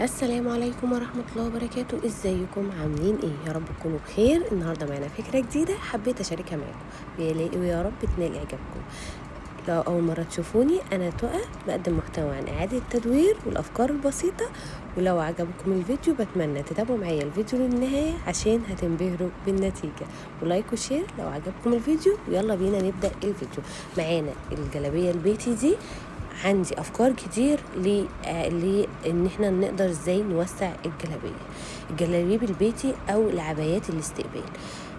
السلام عليكم ورحمة الله وبركاته. ازيكم عاملين ايه؟ يا رب تكونوا بخير. النهاردة معنا فكرة جديدة حبيت اشاركها معاكم ويا رب تنال اعجابكم. لو اول مرة تشوفوني انا تقى بقدم محتوى عن اعادة التدوير والافكار البسيطة، ولو عجبكم الفيديو بتمنى تتابعوا معايا الفيديو للنهاية عشان هتنبهروا بالنتيجة، ولايك وشير لو عجبكم الفيديو. ويلا بينا نبدأ الفيديو. معانا الجلابية البيتي دي، عندي افكار كتير ان احنا نقدر ازاي نوسع الجلابيب البيتي او العبايات الاستقبال.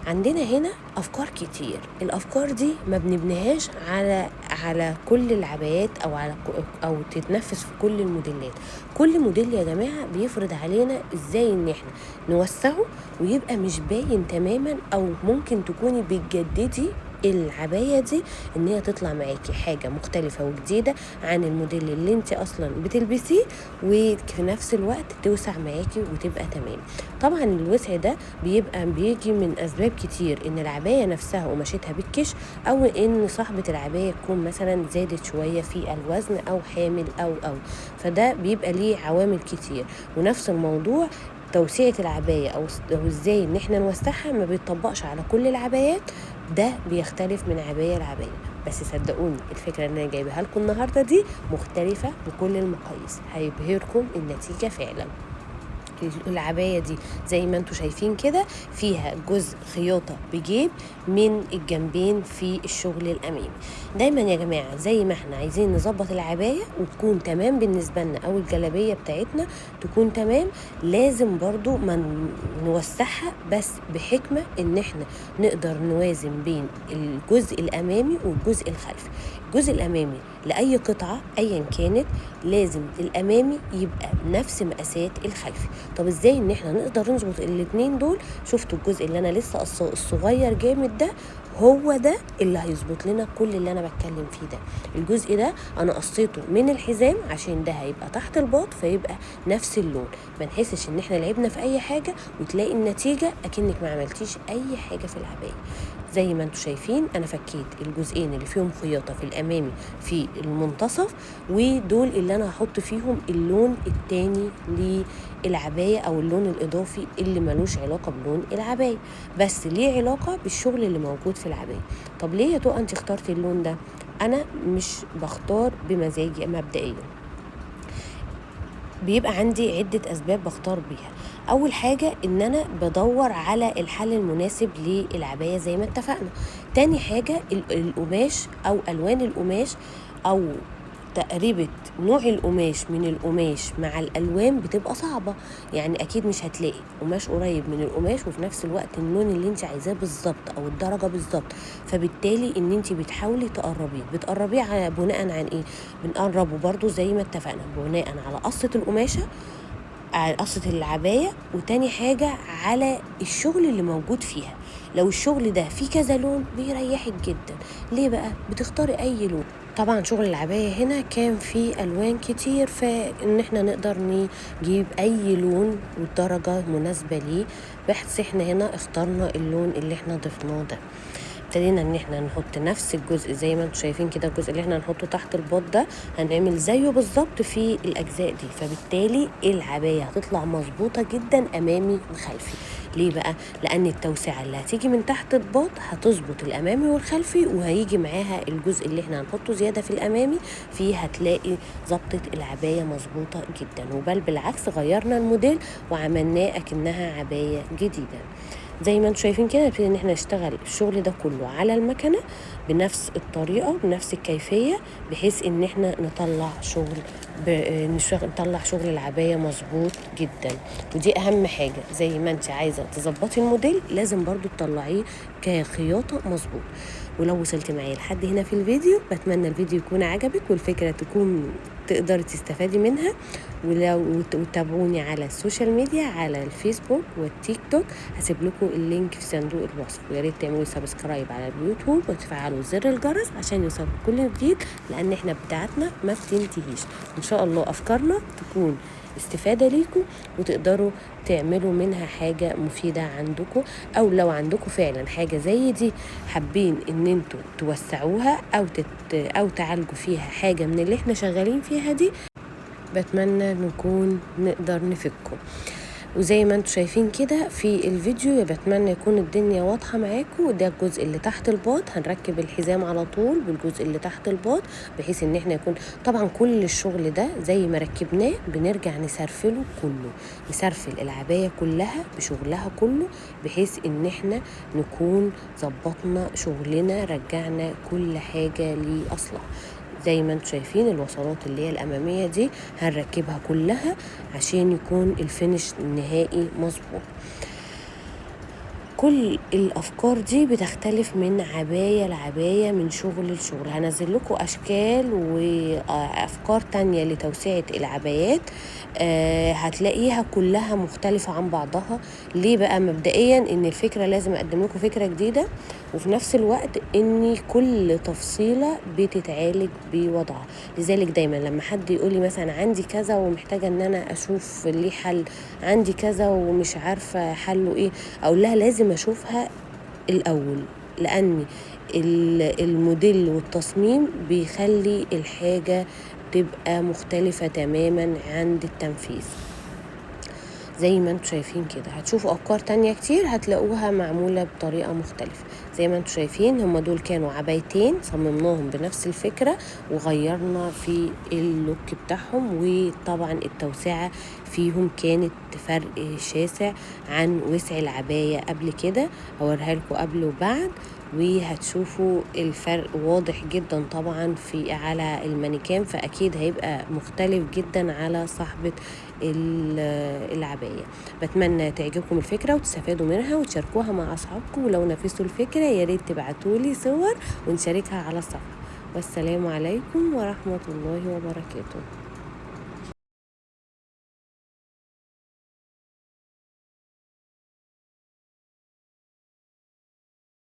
عندنا هنا افكار كتير. الافكار دي ما بنبنيهاش على كل العبايات او تتنفذ في كل الموديلات. كل موديل يا جماعه بيفرض علينا ازاي ان احنا نوسعه ويبقى مش باين تماما، او ممكن تكوني بتجددي العباية دي ان هي تطلع معاكي حاجة مختلفة وجديدة عن الموديل اللي انت اصلا بتلبسيه، وفي نفس الوقت توسع معاكي وتبقى تمام. طبعا الوسع ده بيجي من اسباب كتير، ان العباية نفسها قماشتها بتكش، او ان صاحبة العباية تكون مثلا زادت شوية في الوزن او حامل او فده بيبقى ليه عوامل كتير. ونفس الموضوع توسيعة العباية أو ازاي ان احنا نوسعها ما بيطبقش على كل العبايات، ده بيختلف من عباية لعباية. بس صدقوني الفكرة اللي انا جايبها لكم النهاردة دي مختلفة بكل المقاييس، هيبهركم النتيجة فعلا. العباية دي زي ما انتوا شايفين كده فيها جزء خياطة بجيب من الجنبين في الشغل الأمامي. دايما يا جماعة زي ما احنا عايزين نظبط العباية وتكون تمام بالنسبة لنا او الجلابية بتاعتنا تكون تمام، لازم برضو ما نوسعها، بس بحكمة ان احنا نقدر نوازن بين الجزء الأمامي والجزء الخلفي. الجزء الأمامي لأي قطعة أيا كانت لازم الأمامي يبقى نفس مقاسات الخلفي. طب ازاي ان احنا نقدر نظبط الاتنين دول؟ شفتوا الجزء اللي انا لسه قصاه الصغير جامد ده، هو ده اللي هيظبط لنا كل اللي انا بتكلم فيه ده. الجزء ده انا قصيته من الحزام عشان ده هيبقى تحت الباط، فيبقى نفس اللون، ما نحسش ان احنا لعبنا في اي حاجه وتلاقي النتيجه اكنك ما عملتيش اي حاجه في العبايه. زي ما انتم شايفين انا فكيت الجزئين اللي فيهم خياطه في الامامي في المنتصف، ودول اللي انا هحط فيهم اللون التاني للعبايه او اللون الاضافي اللي ملوش علاقه بلون العبايه، بس ليه علاقه بالشغل اللي موجود في العبايه. طب ليه يا تقى انت اخترتي اللون ده؟ انا مش بختار بمزاجي مبدئيا، بيبقى عندي عدة أسباب بختار بيها. أول حاجة إن أنا بدور على الحل المناسب للعباية زي ما اتفقنا. تاني حاجة القماش أو ألوان القماش أو تقريبة نوع القماش من القماش مع الألوان بتبقى صعبة. يعني أكيد مش هتلاقي قماش قريب من القماش وفي نفس الوقت اللون اللي انت عايزاه بالظبط أو الدرجة بالظبط، فبالتالي ان انت بتحاولي بتقربيه على بناء عن ايه؟ بنقربه برضو زي ما اتفقنا بناء على قصة القماشة، على قصة العباية، وتاني حاجة على الشغل اللي موجود فيها. لو الشغل ده فيه كذا لون بيريحك جدا. ليه بقى؟ بتختاري اي لون. طبعا شغل العباية هنا كان فيه الوان كتير، فان احنا نقدر نجيب اي لون والدرجة مناسبة ليه، بحيث احنا هنا اخترنا اللون اللي احنا ضفناه ده. ابتدينا ان احنا نحط نفس الجزء زي ما انتم شايفين كده، الجزء اللي احنا هنحطه تحت الباط ده هنعمل زيه بالظبط في الاجزاء دي، فبالتالي العباية هتطلع مظبوطة جدا امامي وخلفي. ليه بقى؟ لان التوسعة اللي هتيجي من تحت الباط هتظبط الامامي والخلفي، وهيجي معاها الجزء اللي احنا هنحطه زيادة في الامامي فيه، هتلاقي ظبطة العباية مظبوطة جدا، وبل بالعكس غيرنا الموديل وعملناه اكنها عباية جديدة. زي ما انتم شايفين كده نبتدي ان احنا نشتغل الشغل ده كله على المكنه بنفس الطريقه بنفس الكيفيه، بحيث ان احنا نطلع شغل العبايه مظبوط جدا. ودي اهم حاجه، زي ما انت عايزه تظبطي الموديل لازم برضو تطلعيه كخياطه مظبوط. ولو وصلت معايا لحد هنا في الفيديو بتمنى الفيديو يكون عجبك والفكره تكون تقدري تستفادي منها. ولو تتابعوني على السوشيال ميديا على الفيسبوك والتيك توك هسيب لكم اللينك في صندوق الوصف، ويا ريت تعملوا سبسكرايب على اليوتيوب وتفعلوا زر الجرس عشان يوصلكم كل جديد، لان احنا بتاعتنا ما بتنتهيش. ان شاء الله افكارنا تكون استفادة ليكم وتقدروا تعملوا منها حاجة مفيدة عندكم، او لو عندكم فعلا حاجة زي دي حابين ان انتوا توسعوها او تعالجوا فيها حاجة من اللي احنا شغالين فيها دي، بتمنى نكون نقدر نفكه. وزي ما انتوا شايفين كده في الفيديو، بتمنى يكون الدنيا واضحة معاكم. ده الجزء اللي تحت الباط، هنركب الحزام على طول بالجزء اللي تحت الباط، بحيث ان احنا يكون طبعا كل الشغل ده زي ما ركبناه بنرجع نسرفله كله، نسرفل العباية كلها بشغلها كله، بحيث ان احنا نكون ظبطنا شغلنا، رجعنا كل حاجة لأصلها. زي ما انتوا شايفين الوصلات اللي هي الأمامية دي هنركبها كلها عشان يكون الفينش النهائي مظبوط. كل الأفكار دي بتختلف من عباية لعباية، من شغل لشغل. هنزل لكم أشكال وأفكار تانية لتوسيعة العبايات، هتلاقيها كلها مختلفة عن بعضها. ليه بقى؟ مبدئيا إن الفكرة لازم أقدم لكم فكرة جديدة، وفي نفس الوقت إن كل تفصيلة بتتعالج بوضعها. لذلك دايما لما حد يقولي مثلا عندي كذا ومحتاجة إن أنا أشوف ليه حل، عندي كذا ومش عارفة حله إيه، أقول لها لازم أشوفها الأول، لأن الموديل والتصميم بيخلي الحاجة تبقى مختلفة تماما عند التنفيذ. زي ما انتوا شايفين كده هتشوفوا أفكار تانية كتير هتلاقوها معمولة بطريقة مختلفة. زي ما انتوا شايفين هما دول كانوا عبايتين صممناهم بنفس الفكرة، وغيرنا في اللوك بتاعهم، وطبعا التوسعة فيهم كانت فرق شاسع عن وسع العباية قبل كده. هوريها لكم قبل وبعد، وهتشوفوا الفرق واضح جدا طبعا في على المانيكان، فأكيد هيبقى مختلف جدا على صاحبة العباية. بتمنى تعجبكم الفكرة وتستفادوا منها وتشاركوها مع أصحابكم، ولو نفذتوا الفكرة يا ريت تبعتولي صور ونشاركها على الصفحة. والسلام عليكم ورحمة الله وبركاته.